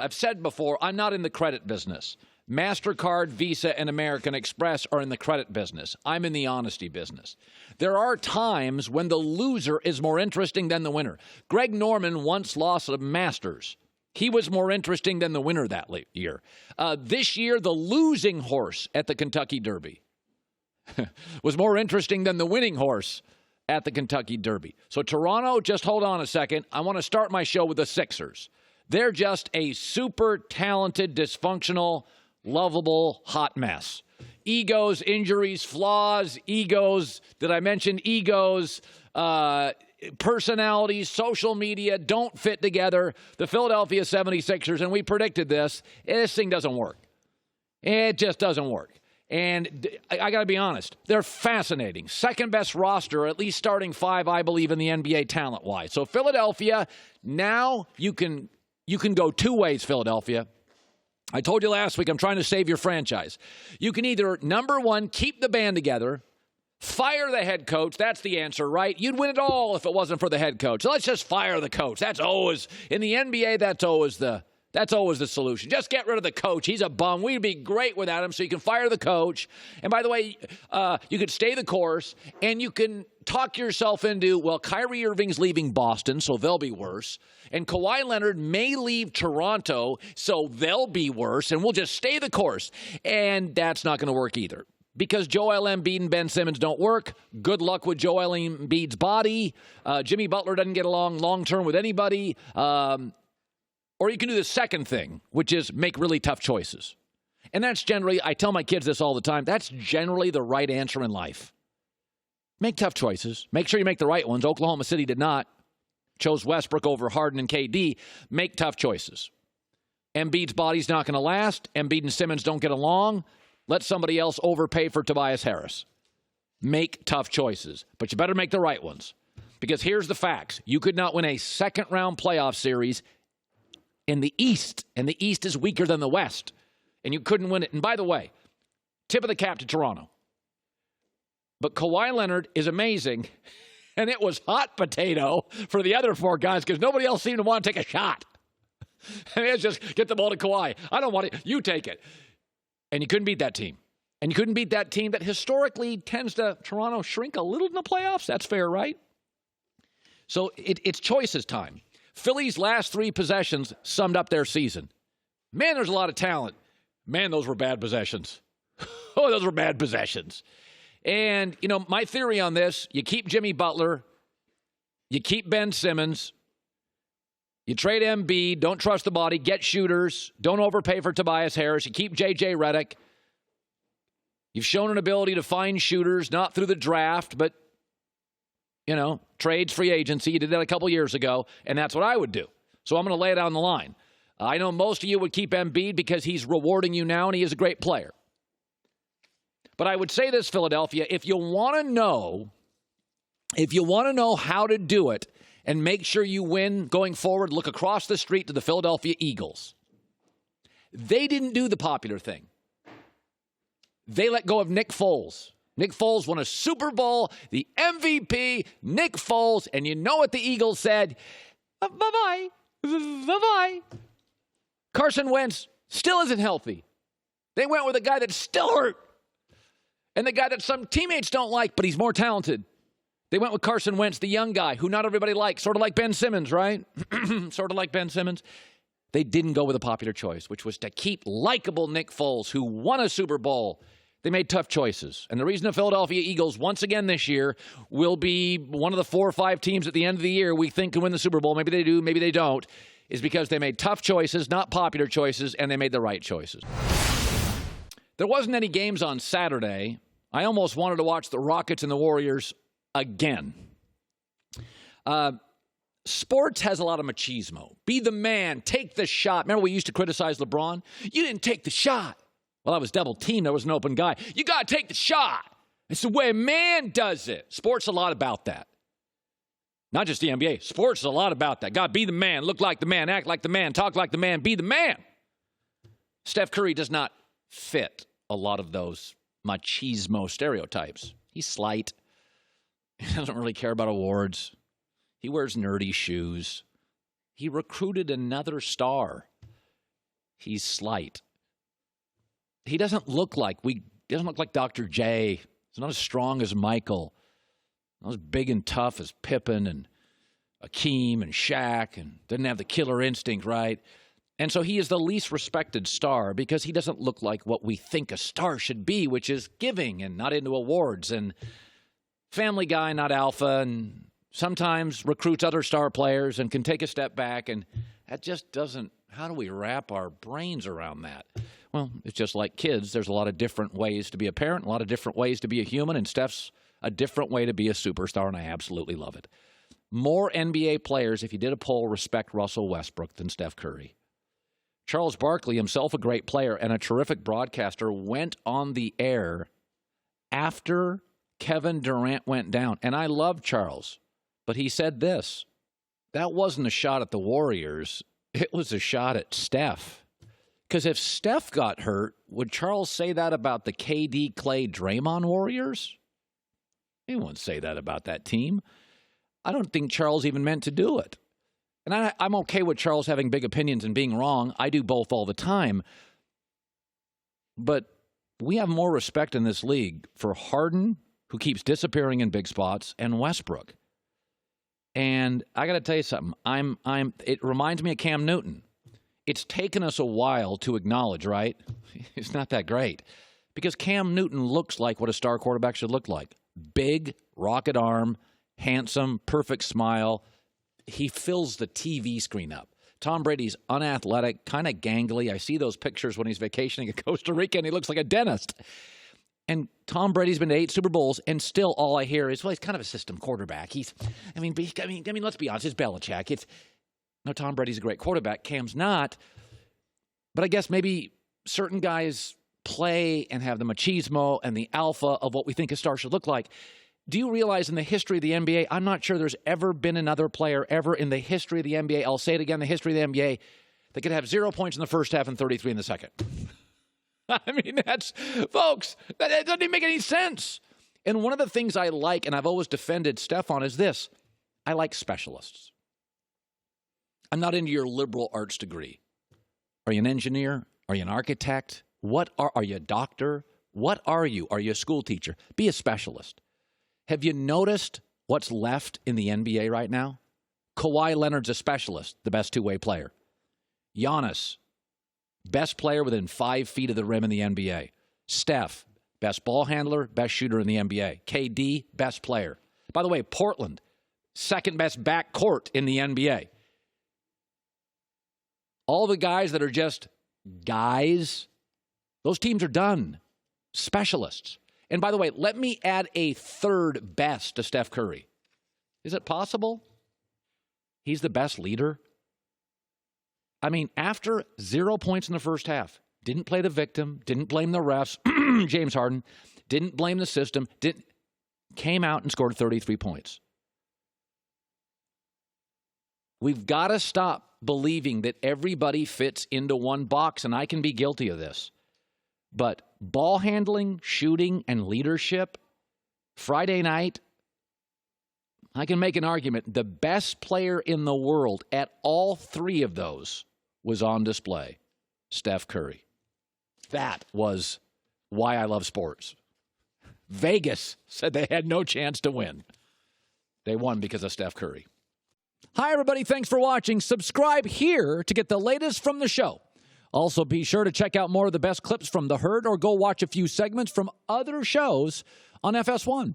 I've said before, I'm not in the credit business. MasterCard, Visa, and American Express are in the credit business. I'm in the honesty business. There are times when the loser is more interesting than the winner. Greg Norman once lost a Masters. He was more interesting than the winner that year. This year, the losing horse at the Kentucky Derby was more interesting than the winning horse at the Kentucky Derby. So Toronto, just hold on a second. I want to start my show with the Sixers. They're just a super talented, dysfunctional, lovable, hot mess. Egos, injuries, flaws, egos. Did I mention egos? Personalities, social media don't fit together. The Philadelphia 76ers, and we predicted this thing doesn't work. It just doesn't work. And I got to be honest, they're fascinating. Second best roster, at least starting five, I believe, in the NBA talent-wise. So Philadelphia, now you can go two ways, Philadelphia. I told you last week I'm trying to save your franchise. You can either, number one, keep the band together, fire the head coach. That's the answer, right? You'd win it all if it wasn't for the head coach. So let's just fire the coach. That's always, in the NBA, that's always the solution. Just get rid of the coach. He's a bum. We'd be great without him, so you can fire the coach. And by the way, you could stay the course, and you can talk yourself into, well, Kyrie Irving's leaving Boston, so they'll be worse. And Kawhi Leonard may leave Toronto, so they'll be worse, and we'll just stay the course. And that's not going to work either. Because Joel Embiid and Ben Simmons don't work. Good luck with Joel Embiid's body. Jimmy Butler doesn't get along long-term with anybody. Or you can do the second thing, which is make really tough choices. And that's generally, I tell my kids this all the time, that's generally the right answer in life. Make tough choices. Make sure you make the right ones. Oklahoma City did not. Chose Westbrook over Harden and KD. Make tough choices. Embiid's body's not going to last. Embiid and Simmons don't get along. Let somebody else overpay for Tobias Harris. Make tough choices. But you better make the right ones. Because here's the facts. You could not win a second-round playoff series in the East, and the East is weaker than the West, and you couldn't win it. And by the way, tip of the cap to Toronto. But Kawhi Leonard is amazing, and it was hot potato for the other four guys because nobody else seemed to want to take a shot. And it's just get the ball to Kawhi. I don't want it. You take it. And you couldn't beat that team. And you couldn't beat that team that historically tends to, Toronto, shrink a little in the playoffs. That's fair, right? So it's choices time. Philly's last three possessions summed up their season. Man, there's a lot of talent. Man, those were bad possessions. Oh, those were bad possessions. And, you know, my theory on this, you keep Jimmy Butler, you keep Ben Simmons, you trade Embiid, don't trust the body, get shooters, don't overpay for Tobias Harris, you keep J.J. Redick. You've shown an ability to find shooters, not through the draft, but you know, trades, free agency. You did that a couple years ago, and that's what I would do. So I'm going to lay it on the line. I know most of you would keep Embiid because he's rewarding you now, and he is a great player. But I would say this, Philadelphia, if you want to know how to do it and make sure you win going forward, look across the street to the Philadelphia Eagles. They didn't do the popular thing. They let go of Nick Foles. Nick Foles won a Super Bowl, the MVP, Nick Foles, and you know what the Eagles said? Bye-bye. Bye-bye. Carson Wentz still isn't healthy. They went with a guy that's still hurt. And the guy that some teammates don't like, but he's more talented. They went with Carson Wentz, the young guy, who not everybody likes, sort of like Ben Simmons, right? Sort of like Ben Simmons. They didn't go with a popular choice, which was to keep likable Nick Foles, who won a Super Bowl. They made tough choices. And the reason the Philadelphia Eagles, once again this year, will be one of the 4 or 5 teams at the end of the year we think can win the Super Bowl, maybe they do, maybe they don't, is because they made tough choices, not popular choices, and they made the right choices. There wasn't any games on Saturday. I almost wanted to watch the Rockets and the Warriors again. Sports has a lot of machismo. Be the man. Take the shot. Remember we used to criticize LeBron? You didn't take the shot. Well, I was double teamed. There was an open guy. You got to take the shot. It's the way a man does it. Sports a lot about that. Not just the NBA. Sports is a lot about that. God, be the man. Look like the man. Act like the man. Talk like the man. Be the man. Steph Curry does not fit a lot of those machismo stereotypes. He's slight. He doesn't really care about awards. He wears nerdy shoes. He recruited another star. He's slight. He doesn't look like Dr. J. He's not as strong as Michael. Not as big and tough as Pippen and Akeem and Shaq, and doesn't have the killer instinct, right? And so he is the least respected star because he doesn't look like what we think a star should be, which is giving and not into awards and family guy, not alpha, and sometimes recruits other star players and can take a step back. And that just doesn't – how do we wrap our brains around that? Well, it's just like kids. There's a lot of different ways to be a parent, a lot of different ways to be a human, and Steph's a different way to be a superstar, and I absolutely love it. More NBA players, if you did a poll, respect Russell Westbrook than Steph Curry. Charles Barkley, himself a great player and a terrific broadcaster, went on the air after Kevin Durant went down. And I love Charles, but he said this: that wasn't a shot at the Warriors. It was a shot at Steph. Because if Steph got hurt, would Charles say that about the KD, Clay, Draymond Warriors? He wouldn't say that about that team. I don't think Charles even meant to do it. And I'm okay with Charles having big opinions and being wrong. I do both all the time. But we have more respect in this league for Harden, who keeps disappearing in big spots, and Westbrook. And I got to tell you something. It reminds me of Cam Newton. It's taken us a while to acknowledge, right? It's not that great. Because Cam Newton looks like what a star quarterback should look like. Big, rocket arm, handsome, perfect smile. He fills the TV screen up. Tom Brady's unathletic, kind of gangly. I see those pictures when he's vacationing in Costa Rica, and he looks like a dentist. And Tom Brady's been to 8 Super Bowls, and still all I hear is, well, he's kind of a system quarterback. I mean, let's be honest, it's Belichick. No, Tom Brady's a great quarterback. Cam's not. But I guess maybe certain guys play and have the machismo and the alpha of what we think a star should look like. Do you realize in the history of the NBA, I'm not sure there's ever been another player ever in the history of the NBA, I'll say it again, the history of the NBA, that could have 0 points in the first half and 33 in the second. I mean, folks, that doesn't even make any sense. And one of the things I like, and I've always defended Steph on, is this: I like specialists. I'm not into your liberal arts degree. Are you an engineer? Are you an architect? Are you a doctor? What are you? Are you a school teacher? Be a specialist. Have you noticed what's left in the NBA right now? Kawhi Leonard's a specialist, the best two-way player. Giannis, best player within 5 feet of the rim in the NBA. Steph, best ball handler, best shooter in the NBA. KD, best player. By the way, Portland, second best backcourt in the NBA. All the guys that are just guys, those teams are done. Specialists. And by the way, let me add a third best to Steph Curry. Is it possible? He's the best leader. I mean, after 0 points in the first half, didn't play the victim, didn't blame the refs, James Harden, didn't blame the system, came out and scored 33 points. We've got to stop believing that everybody fits into one box, and I can be guilty of this. But ball handling, shooting, and leadership, Friday night, I can make an argument. The best player in the world at all 3 of those was on display, Steph Curry. That was why I love sports. Vegas said they had no chance to win. They won because of Steph Curry. Hi, everybody. Thanks for watching. Subscribe here to get the latest from the show. Also, be sure to check out more of the best clips from The Herd or go watch a few segments from other shows on FS1.